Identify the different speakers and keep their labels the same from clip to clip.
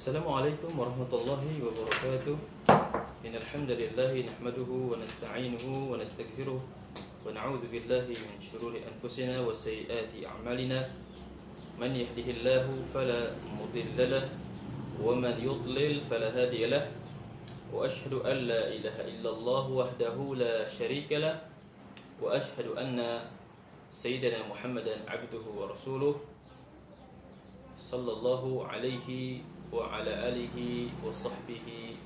Speaker 1: Assalamualaikum warahmatullahi wabarakatuh. Innal hamdalillah nahmaduhu wa nasta'inuhu wa nastaghfiruh wa na'udzu billahi min shururi anfusina wa sayyiati a'malina. Man yahdihillahu fala mudilla lahu wa man yudlil fala hadiya lahu. Wa ashhadu an la ilaha illallah wahdahu la syarika lahu wa ashhadu anna sayyidina Muhammadan 'abduhu wa rasuluh sallallahu alaihi wa ala alihi wa sahbihi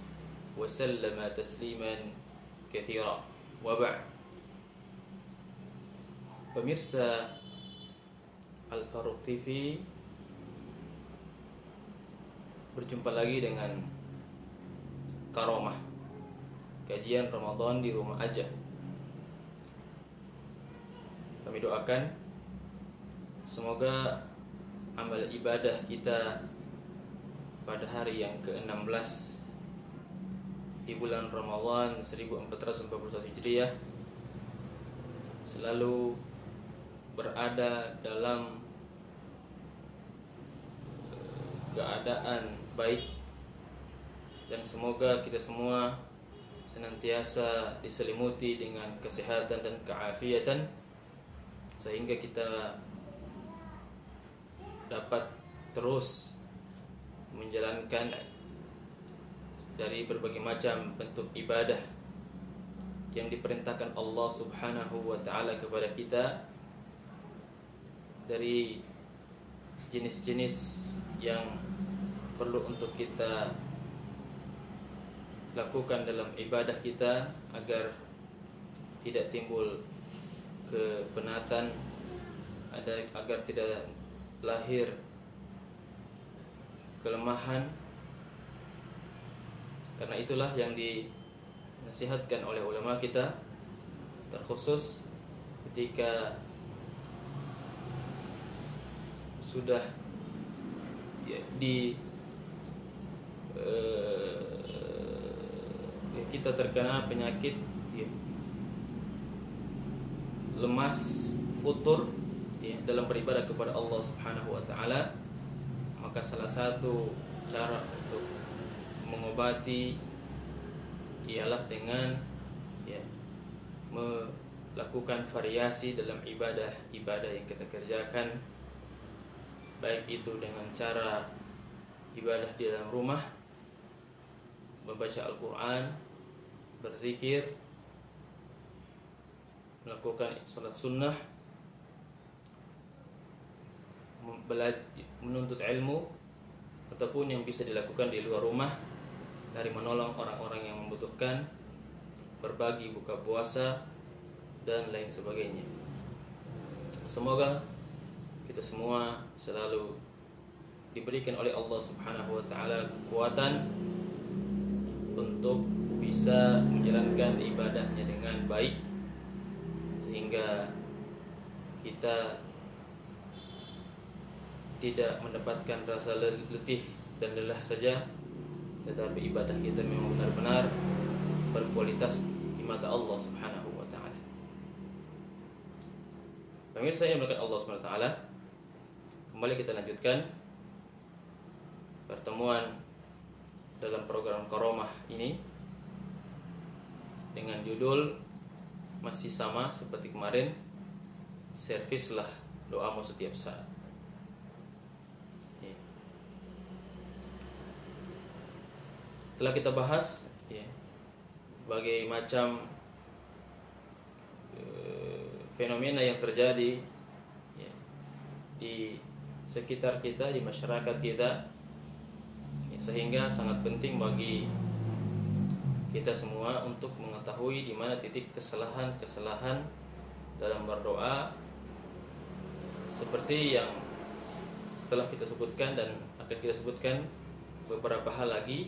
Speaker 1: wa sallama tasliman katsira. Wa ba'd. Pemirsa Al-Faruq TV, berjumpa lagi dengan Karomah, kajian Ramadan di rumah aja. Kami doakan semoga amal ibadah kita pada hari yang ke-16 di bulan Ramadan 1441 Hijriah selalu berada dalam keadaan baik, dan semoga kita semua senantiasa diselimuti dengan kesehatan dan keafiatan sehingga kita dapat terus menjalankan dari berbagai macam bentuk ibadah yang diperintahkan Allah Subhanahu wa taala kepada kita, dari jenis-jenis yang perlu untuk kita lakukan dalam ibadah kita agar tidak timbul kepenatan, agar tidak lahir kelemahan. Karena itulah yang dinasihatkan oleh ulama kita, terkhusus ketika sudah kita terkena penyakit lemas, futur dalam beribadah kepada Allah Subhanahu wa taala, maka salah satu cara untuk mengobati ialah dengan melakukan variasi dalam ibadah yang kita kerjakan, baik itu dengan cara ibadah di dalam rumah, membaca Al-Quran, berzikir, melakukan sholat sunnah, menuntut ilmu, ataupun yang bisa dilakukan di luar rumah dari menolong orang-orang yang membutuhkan, berbagi buka puasa, dan lain sebagainya. Semoga kita semua selalu diberikan oleh Allah Subhanahu wa taala kekuatan untuk bisa menjalankan ibadahnya dengan baik, sehingga kita tidak mendapatkan rasa letih dan lelah saja, tetapi ibadah kita memang benar-benar berkualitas di mata Allah Subhanahu wa taala. Pemirsa yang dimuliakan Allah Subhanahu wa taala, kembali kita lanjutkan pertemuan dalam program Karomah ini dengan judul masih sama seperti kemarin, servislah doamu setiap saat. Telah kita bahas berbagai macam fenomena yang terjadi di sekitar kita, di masyarakat kita, sehingga sangat penting bagi kita semua untuk mengetahui di mana titik kesalahan dalam berdoa, seperti yang setelah kita sebutkan dan akan kita sebutkan beberapa hal lagi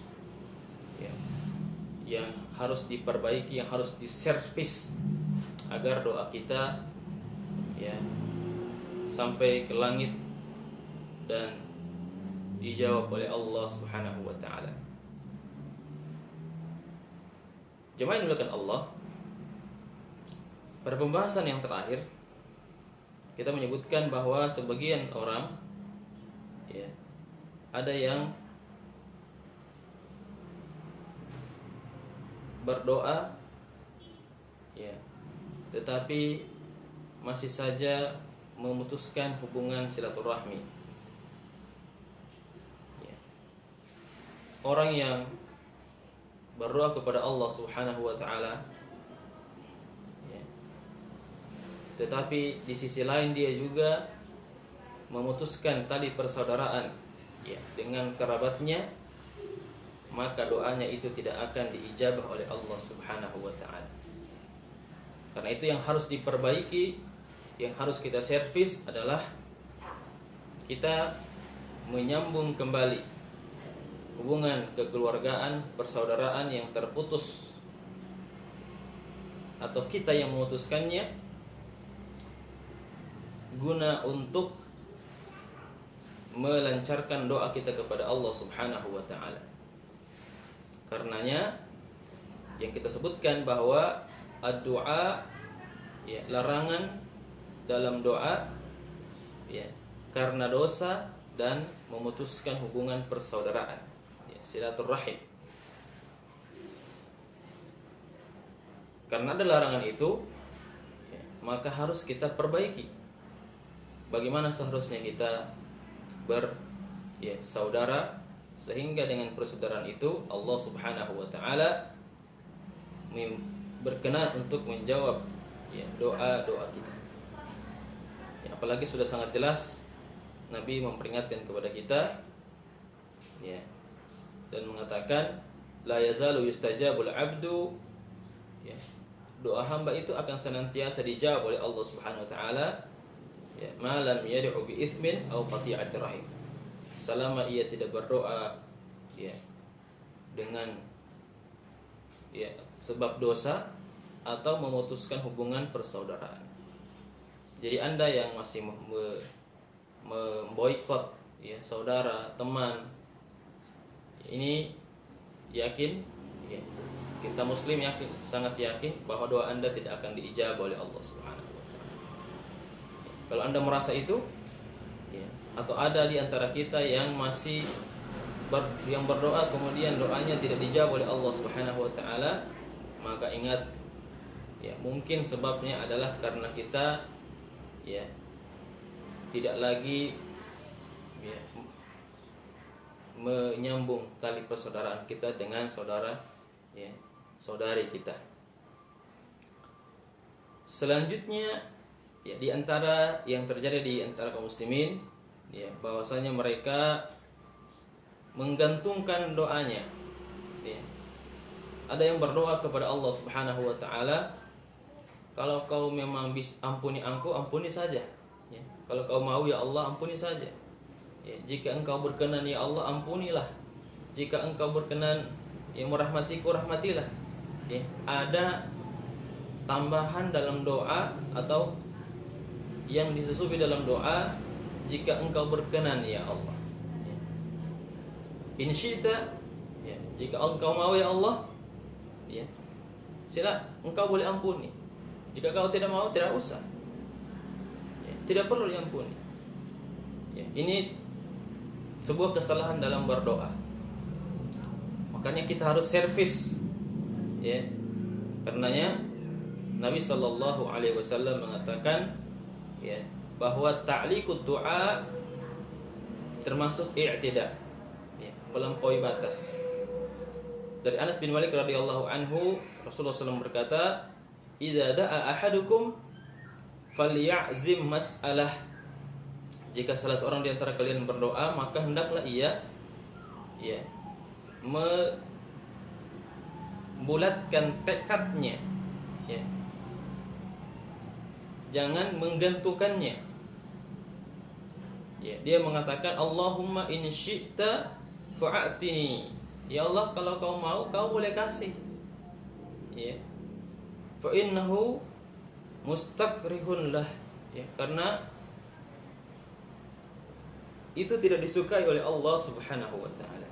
Speaker 1: yang harus diperbaiki, yang harus diservis agar doa kita sampai ke langit dan dijawab oleh Allah Subhanahu wa taala. Jemaah yang dimuliakan Allah, pada pembahasan yang terakhir kita menyebutkan bahwa sebagian orang ada yang berdoa, ya, tetapi masih saja memutuskan hubungan silaturahmi. Ya. Orang yang berdoa kepada Allah Subhanahu wa taala, ya, tetapi di sisi lain dia juga memutuskan tali persaudaraan, ya, dengan kerabatnya, maka doanya itu tidak akan diijabah oleh Allah Subhanahu wa taala. Karena itu yang harus diperbaiki, yang harus kita servis adalah kita menyambung kembali hubungan kekeluargaan, persaudaraan yang terputus, atau kita yang memutuskannya, guna untuk melancarkan doa kita kepada Allah Subhanahu wa taala. Karenanya yang kita sebutkan bahwa ad-du'a, ya, larangan dalam doa, ya, karena dosa dan memutuskan hubungan persaudaraan, ya, silaturahim. Karena ada larangan itu, ya, maka harus kita perbaiki. Bagaimana seharusnya kita saudara, sehingga dengan persaudaraan itu Allah Subhanahu wa taala berkenan untuk menjawab, ya, doa-doa kita. Ya, apalagi sudah sangat jelas Nabi memperingatkan kepada kita, ya, dan mengatakan la yazalu yustajabul abdu, ya, doa hamba itu akan senantiasa dijawab oleh Allah Subhanahu wa taala, ya, ma lam yad'u bi itsmin aw qati'ati rahim, selama ia tidak berdoa, ya, dengan, ya, sebab dosa atau memutuskan hubungan persaudaraan. Jadi Anda yang masih memboikot, ya, saudara, teman, ini yakin, ya, kita muslim yakin, sangat yakin bahwa doa Anda tidak akan diijabah oleh Allah Subhanahu wa taala. Kalau Anda merasa itu, ya, atau ada di antara kita yang masih yang berdoa kemudian doanya tidak dijawab oleh Allah Subhanahu wa taala, maka ingat, ya, mungkin sebabnya adalah karena kita, ya, tidak lagi, ya, menyambung tali persaudaraan kita dengan saudara, ya, saudari kita. Selanjutnya, ya, di antara yang terjadi di antara kaum muslimin, ya, bahwasanya mereka menggantungkan doanya, ya. Ada yang berdoa kepada Allah Subhanahu wa taala, kalau kau memang ampuni aku, ampuni saja, ya. Kalau kau mau ya Allah, ampuni saja, ya. Jika engkau berkenan ya Allah, ampunilah. Jika engkau berkenan ya merahmatiku, rahmatilah, ya. Ada tambahan dalam doa atau yang disusupi dalam doa, jika engkau berkenan ya Allah, ya. In syi'ta, ya, jika engkau mau ya Allah, ya, sila engkau boleh ampuni. Jika kau tidak mau, tidak usah, ya, tidak perlu diampuni, ya. Ini sebuah kesalahan dalam berdoa. Makanya kita harus servis, ya. Karenanya Nabi sallallahu alaihi wasallam mengatakan, ya, bahwa ta'liqud du'a termasuk i'tida, ya, melampaui batas. Dari Anas bin Malik radhiyallahu anhu, Rasulullah SAW berkata, "Idza da'a ahadukum falyazim mas'alah." Jika salah seorang di antara kalian berdoa, maka hendaklah ia, ya, membulatkan tekadnya, ya. Jangan menggantungkannya. Ya, dia mengatakan, "Allahumma in syi'ta fa'atini." Ya Allah, kalau kau mau, kau boleh kasih. Ya. Fa innahu mustakrihun lah. Ya, karena itu tidak disukai oleh Allah Subhanahu wa taala.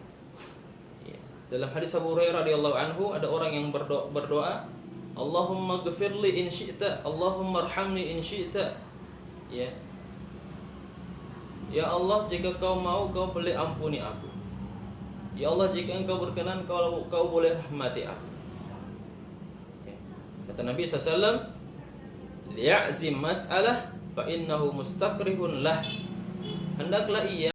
Speaker 1: Ya. Dalam hadis Abu Hurairah radhiyallahu anhu, ada orang yang berdoa, "Allahumma ghfirli in syi'ta, Allahumma arhamni in syi'ta." Ya. Ya Allah, jika kau mau, kau boleh ampuni aku. Ya Allah, jika engkau berkenan, kau boleh rahmati aku. Kata Nabi SAW, liya'zim mas'alah fa innahu mustakrihun lah. Hendaklah ia